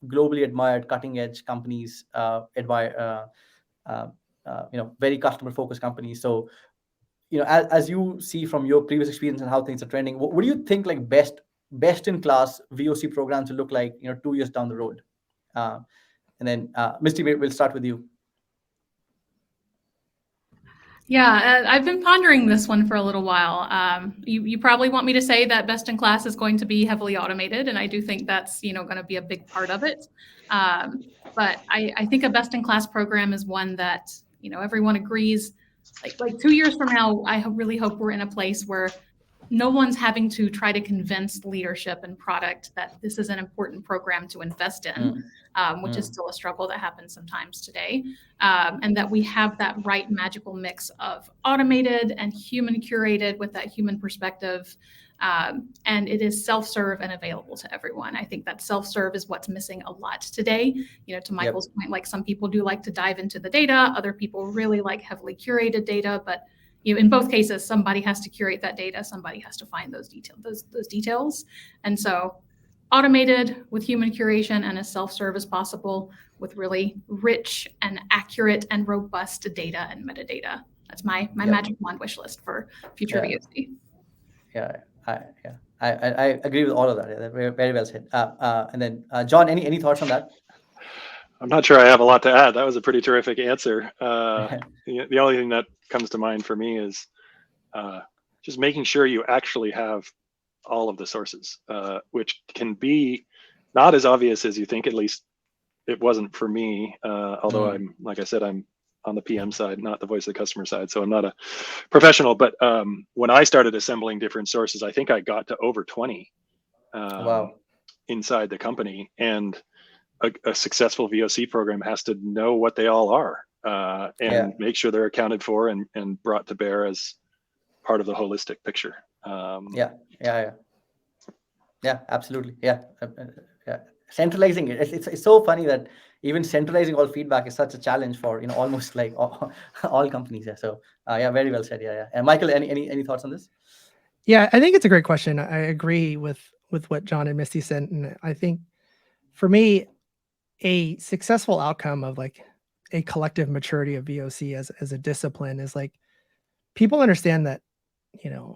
globally admired, cutting-edge companies, very customer-focused companies. So as you see from your previous experience and how things are trending, what do you think like best-in-class VOC programs will look like 2 years down the road? And then Misty, we'll start with you. Yeah, I've been pondering this one for a little while. You probably want me to say that best in class is going to be heavily automated, and I do think that's going to be a big part of it. But I think a best in class program is one that everyone agrees. Like 2 years from now, I really hope we're in a place where no one's having to try to convince leadership and product that this is an important program to invest in, which is still a struggle that happens sometimes today. And that we have that right magical mix of automated and human curated with that human perspective. And it is self-serve and available to everyone. I think that self-serve is what's missing a lot today. To Michael's point, like some people do like to dive into the data. Other people really like heavily curated data, but in both cases, somebody has to curate that data. Somebody has to find those details. And so automated with human curation and as self-serve as possible with really rich and accurate and robust data and metadata. That's my magic wand wish list for future VOC. I agree with all of that. Yeah, very, very well said. And then John, any thoughts on that? I'm not sure I have a lot to add. That was a pretty terrific answer. The only thing that comes to mind for me is just making sure you actually have all of the sources, which can be not as obvious as you think. At least it wasn't for me. Although I'm, like I said, I'm on the PM side, not the voice of the customer side. So I'm not a professional. But when I started assembling different sources, I think I got to over 20 inside the company. And a successful VOC program has to know what they all are and make sure they're accounted for and brought to bear as part of the holistic picture. Absolutely. Centralizing it. It's so funny that even centralizing all feedback is such a challenge for almost like all companies. So very well said. And Michael, any thoughts on this? Yeah, I think it's a great question. I agree with what John and Misty said, and I think for me, a successful outcome of like a collective maturity of VOC as a discipline is like people understand that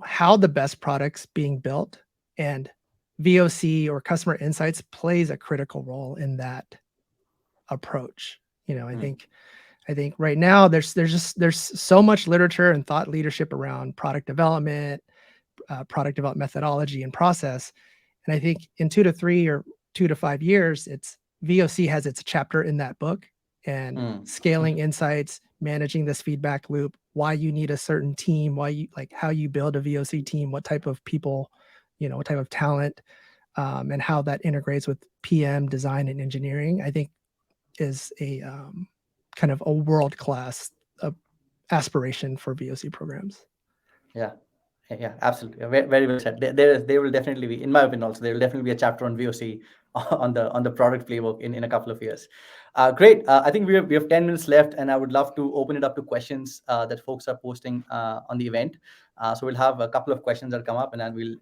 how the best products being built, and VOC or customer insights plays a critical role in that approach. I think right now there's so much literature and thought leadership around product development methodology and process, and I think in 2 to 3 or 2 to 5 years, VOC has its chapter in that book, and scaling insights, managing this feedback loop, why you need a certain team, how you build a VOC team, what type of people, what type of talent, and how that integrates with PM design and engineering, I think is a kind of a world-class aspiration for VOC programs. Yeah, absolutely. Very, very well said. There will definitely be, in my opinion, also there will definitely be a chapter on VOC on the product playbook in a couple of years. Great. I think we have 10 minutes left, and I would love to open it up to questions that folks are posting on the event. So we'll have a couple of questions that come up, and then we'll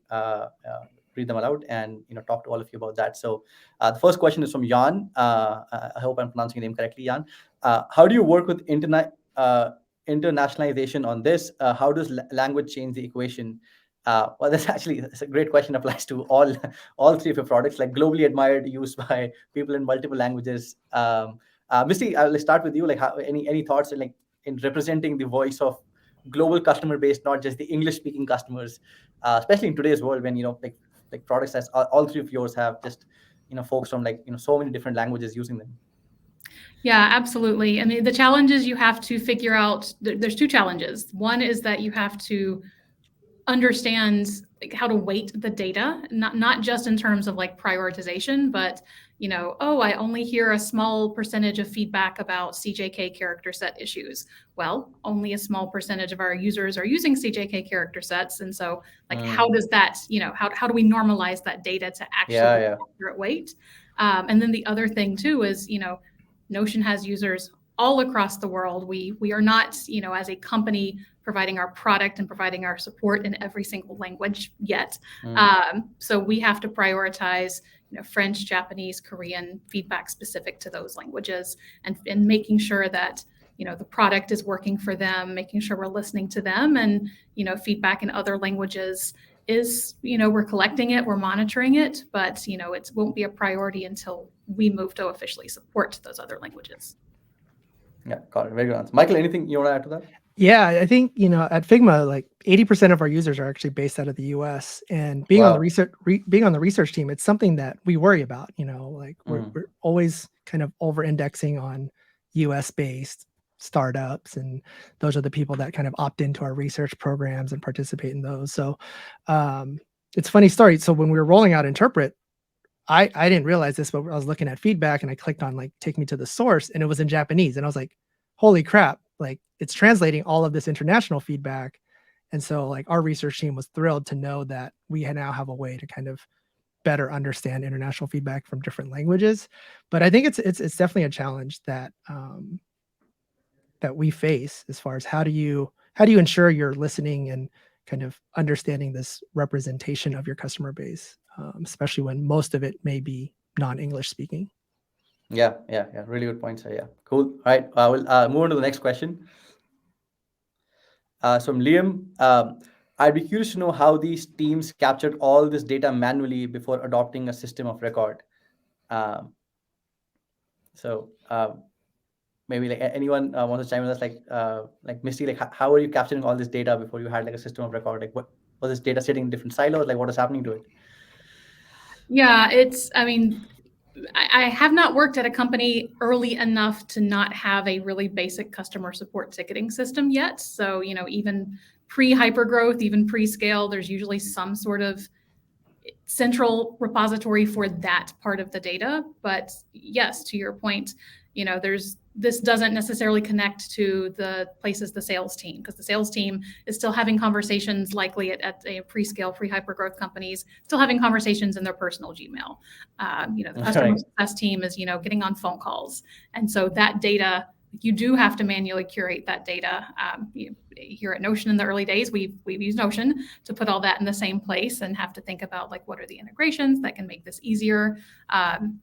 read them aloud and talk to all of you about that. So the first question is from Jan. I hope I'm pronouncing your name correctly, Jan. How do you work with internationalization on this? How does language change the equation? Well, that's a great question. Applies to all three of your products, like globally admired, used by people in multiple languages. Misty, let's start with you. Like, any thoughts in representing the voice of global customer base, not just the English speaking customers, especially in today's world when like products as all three of yours have just folks from so many different languages using them. Yeah, absolutely. I mean, the challenge is you have to figure out, there's two challenges. One is that you have to understand how to weight the data, not just in terms of like prioritization, but I only hear a small percentage of feedback about CJK character set issues. Well, only a small percentage of our users are using CJK character sets, and so how does that how do we normalize that data to actually accurate weight? And then the other thing too is Notion has users all across the world. We are not as a company providing our product and providing our support in every single language yet. So we have to prioritize French, Japanese, Korean feedback specific to those languages, and making sure that the product is working for them, making sure we're listening to them, and feedback in other languages is we're collecting it, we're monitoring it, but it won't be a priority until we move to officially support those other languages. Yeah, got it. Very good answer. Michael, anything you want to add to that? Yeah, I think at Figma, like 80% of our users are actually based out of the U.S. And being on the research team, it's something that we worry about. We're always kind of over-indexing on U.S.-based startups, and those are the people that kind of opt into our research programs and participate in those. So it's a funny story. So when we were rolling out Enterpret, I didn't realize this, but I was looking at feedback and I clicked on take me to the source, and it was in Japanese, and I was like, holy crap! It's translating all of this international feedback. And so our research team was thrilled to know that we now have a way to kind of better understand international feedback from different languages. But I think it's definitely a challenge that that we face as far as how do you ensure you're listening and kind of understanding this representation of your customer base, especially when most of it may be non-English speaking. Yeah. Really good points. Yeah, cool. All right, we'll move on to the next question. So from Liam, I'd be curious to know how these teams captured all this data manually before adopting a system of record. So maybe anyone wants to chime in with us, like Misty, how are you capturing all this data before you had a system of record? What was this data sitting in different silos? What is happening to it? Yeah, I have not worked at a company early enough to not have a really basic customer support ticketing system yet. So, even pre-hypergrowth, even pre-scale, there's usually some sort of central repository for that part of the data. But yes, to your point, this doesn't necessarily connect to the places the sales team, because the sales team is still having conversations likely at a pre-scale, pre-hypergrowth companies, still having conversations in their personal Gmail. The customer success team is, getting on phone calls. And so that data, you do have to manually curate that data. Here at Notion in the early days, we've used Notion to put all that in the same place and have to think about what are the integrations that can make this easier.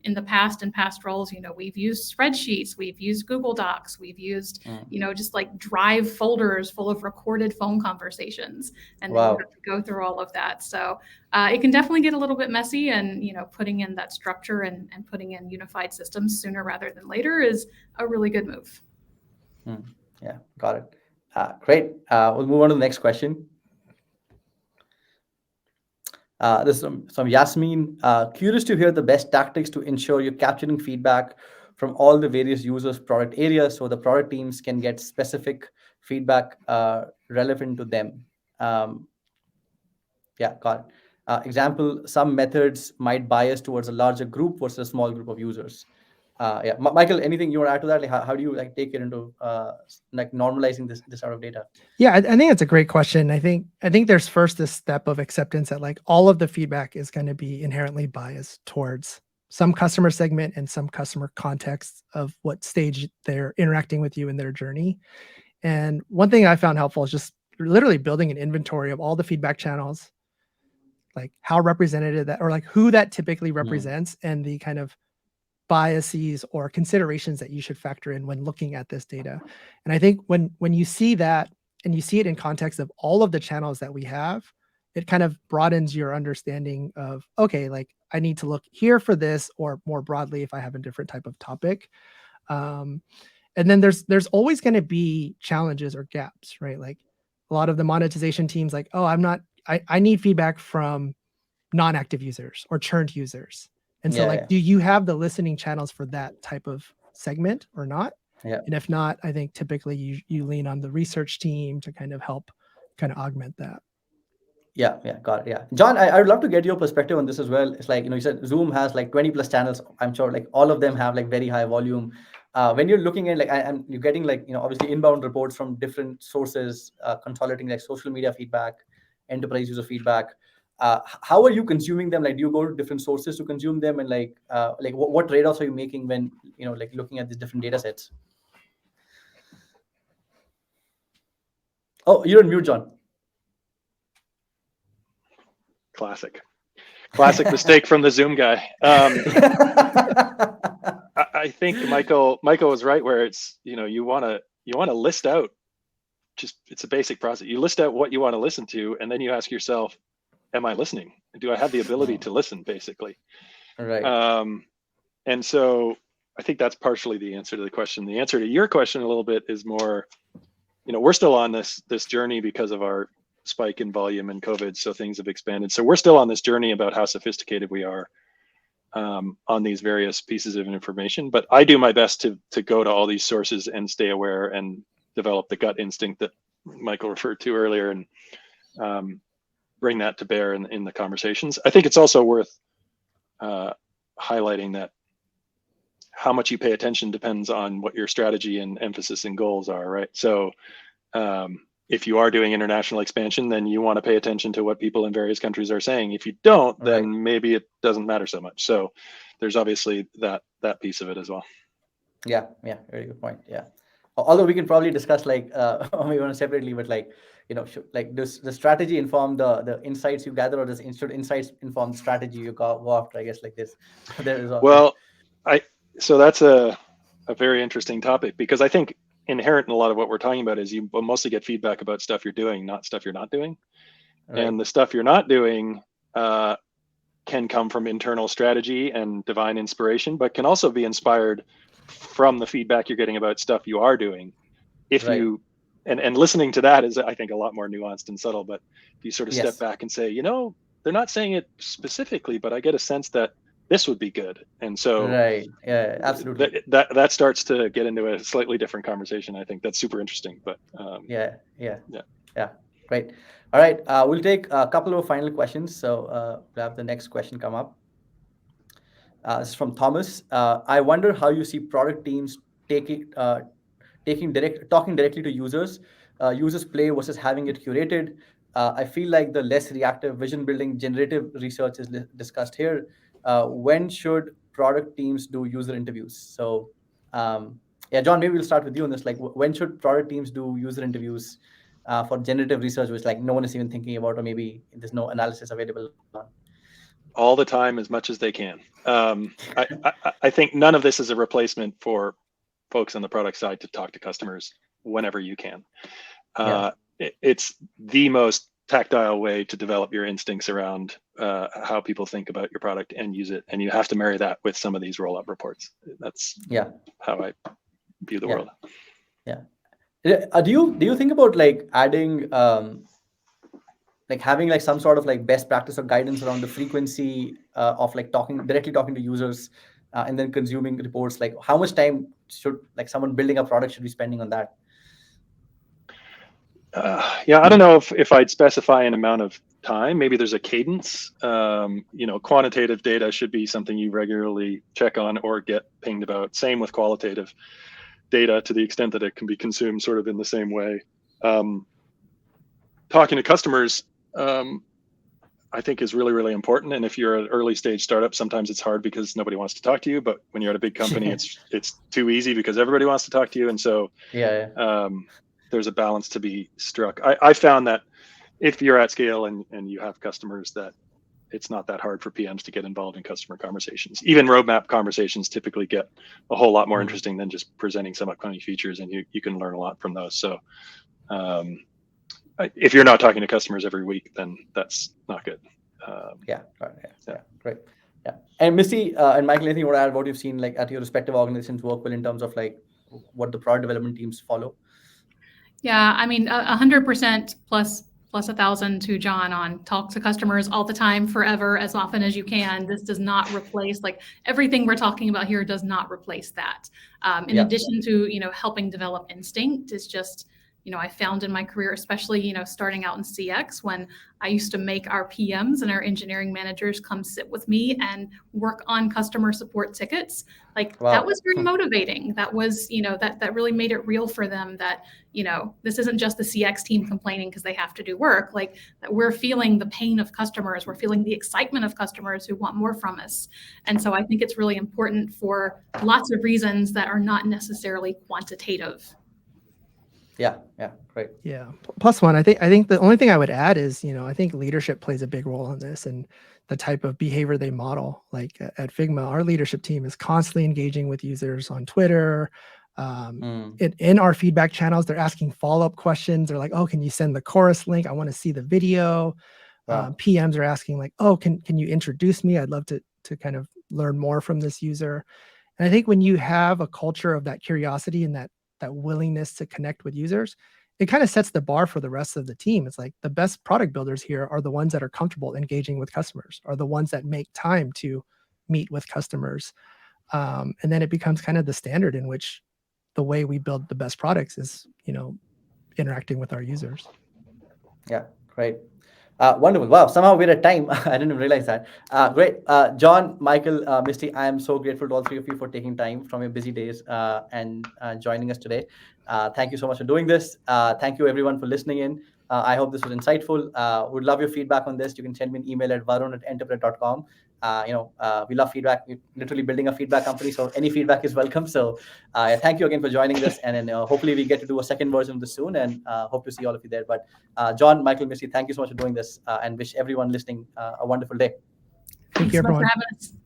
In the past, in past roles, we've used spreadsheets, we've used Google Docs, we've used, just Drive folders full of recorded phone conversations, and then you have to go through all of that. So it can definitely get a little bit messy, and putting in that structure and putting in unified systems sooner rather than later is a really good move. Yeah, got it. Great. We'll move on to the next question. This is from Yasmin. Curious to hear the best tactics to ensure you're capturing feedback from all the various users' product areas so the product teams can get specific feedback relevant to them. Yeah, got it. Example, some methods might bias towards a larger group versus a small group of users. Yeah, Michael, anything you want to add to that? How do you take it into normalizing this sort of data? Yeah, I think that's a great question. I think there's first this step of acceptance that all of the feedback is going to be inherently biased towards some customer segment and some customer context of what stage they're interacting with you in their journey. And one thing I found helpful is just literally building an inventory of all the feedback channels, like how representative that, or like who that typically represents, and the kind of biases or considerations that you should factor in when looking at this data. And I think when you see that, and you see it in context of all of the channels that we have, it kind of broadens your understanding of, okay, like I need to look here for this, or more broadly if I have a different type of topic. And then there's always going to be challenges or gaps, right? Like a lot of the monetization teams, like, oh, I need feedback from non-active users or churned users. And so like, do you have the listening channels for that type of segment or not? Yeah. And if not, I think typically you lean on the research team to kind of help kind of augment that. Yeah, got it. Yeah, John, I would love to get your perspective on this as well. It's like, you said Zoom has like 20 plus channels. I'm sure like all of them have like very high volume. When you're looking at like, and you're getting like, obviously inbound reports from different sources, consolidating like social media feedback, enterprise user feedback. How are you consuming them? Like, do you go to different sources to consume them? And like what trade-offs are you making when, like looking at these different data sets? Oh, you're on mute, John. Classic mistake from the Zoom guy. I think Michael was right, where it's, you want to list out, just, it's a basic process. You list out what you want to listen to, and then you ask yourself, am I listening? Do I have the ability to listen, basically? Right. And so I think that's partially the answer to the question. The answer to your question a little bit is more, we're still on this journey because of our spike in volume and COVID, so things have expanded. So we're still on this journey about how sophisticated we are on these various pieces of information. But I do my best to go to all these sources and stay aware and develop the gut instinct that Michael referred to earlier, and bring that to bear in the conversations. I think it's also worth highlighting that how much you pay attention depends on what your strategy and emphasis and goals are, right? So if you are doing international expansion, then you want to pay attention to what people in various countries are saying. If you don't, then maybe it doesn't matter so much. So there's obviously that piece of it as well. Yeah, very good point. Yeah, although we can probably discuss like maybe on separately, but like, does the strategy inform the insights you gather, or does insights inform the strategy you go after? I guess like this. There is so that's a very interesting topic, because I think inherent in a lot of what we're talking about is you mostly get feedback about stuff you're doing, not stuff you're not doing. Right. And the stuff you're not doing can come from internal strategy and divine inspiration, but can also be inspired from the feedback you're getting about stuff you are doing. If you and listening to that is, I think, a lot more nuanced and subtle. But if you sort of step back and say, they're not saying it specifically, but I get a sense that this would be good. And so absolutely, that starts to get into a slightly different conversation. I think that's super interesting. But yeah, great. All right, we'll take a couple of final questions. So we'll have the next question come up. This is from Thomas. I wonder how you see product teams talking directly to users play versus having it curated. I feel like the less reactive vision building generative research is discussed here. When should product teams do user interviews? So John, maybe we'll start with you on this. Like, when should product teams do user interviews for generative research, which like no one is even thinking about, or maybe there's no analysis available on? All the time, as much as they can. I think none of this is a replacement for folks on the product side to talk to customers whenever you can. It's the most tactile way to develop your instincts around how people think about your product and use it. And you have to marry that with some of these roll-up reports. That's how I view the world. Yeah. Do you think about like adding like having like some sort of like best practice or guidance around the frequency of like directly talking to users and then consuming reports? Like, how much time should like someone building a product should be spending on that? I don't know if I'd specify an amount of time. Maybe there's a cadence. Quantitative data should be something you regularly check on or get pinged about. Same with qualitative data, to the extent that it can be consumed sort of in the same way. Talking to customers, I think is really, really important. And if you're an early stage startup, sometimes it's hard because nobody wants to talk to you. But when you're at a big company, it's too easy because everybody wants to talk to you. And so there's a balance to be struck. I found that if you're at scale and you have customers, that it's not that hard for PMs to get involved in customer conversations. Even roadmap conversations typically get a whole lot more interesting than just presenting some upcoming features, and you can learn a lot from those. So if you're not talking to customers every week, then that's not good. Yeah, great. Yeah, and Misty and Michael, anything you want to add? What you've seen like at your respective organizations work well in terms of like what the product development teams follow? Yeah, I mean, 100% plus 1,000 to John on talk to customers all the time, forever, as often as you can. This does not replace, like, everything we're talking about here does not replace that. In addition to, helping develop instinct, is just, I found in my career, especially, starting out in CX, when I used to make our PMs and our engineering managers come sit with me and work on customer support tickets. Like, that was very motivating. That was, that really made it real for them that, this isn't just the CX team complaining because they have to do work. Like, that we're feeling the pain of customers. We're feeling the excitement of customers who want more from us. And so I think it's really important for lots of reasons that are not necessarily quantitative. Yeah, great. Yeah. Plus one, I think the only thing I would add is, I think leadership plays a big role in this, and the type of behavior they model. Like at Figma, our leadership team is constantly engaging with users on Twitter. In our feedback channels, they're asking follow-up questions. They're like, oh, can you send the chorus link? I want to see the video. PMs are asking like, oh, can you introduce me? I'd love to kind of learn more from this user. And I think when you have a culture of that curiosity and that willingness to connect with users, it kind of sets the bar for the rest of the team. It's like the best product builders here are the ones that are comfortable engaging with customers, are the ones that make time to meet with customers. And then it becomes kind of the standard in which the way we build the best products is, interacting with our users. Yeah, great. Wonderful. Wow, somehow we're at time. I didn't even realize that. Great. John, Michael, Misty, I am so grateful to all three of you for taking time from your busy days and joining us today. Thank you so much for doing this. Thank you everyone for listening in. I hope this was insightful. Would love your feedback on this. You can send me an email at varun@enterpret.com. We love feedback. We're literally building a feedback company, so any feedback is welcome. So thank you again for joining this, and then hopefully we get to do a second version of this soon, and hope to see all of you there. But John, Michael, Misty, thank you so much for doing this, and wish everyone listening a wonderful day. Thank you, everyone. Thanks so much for having us.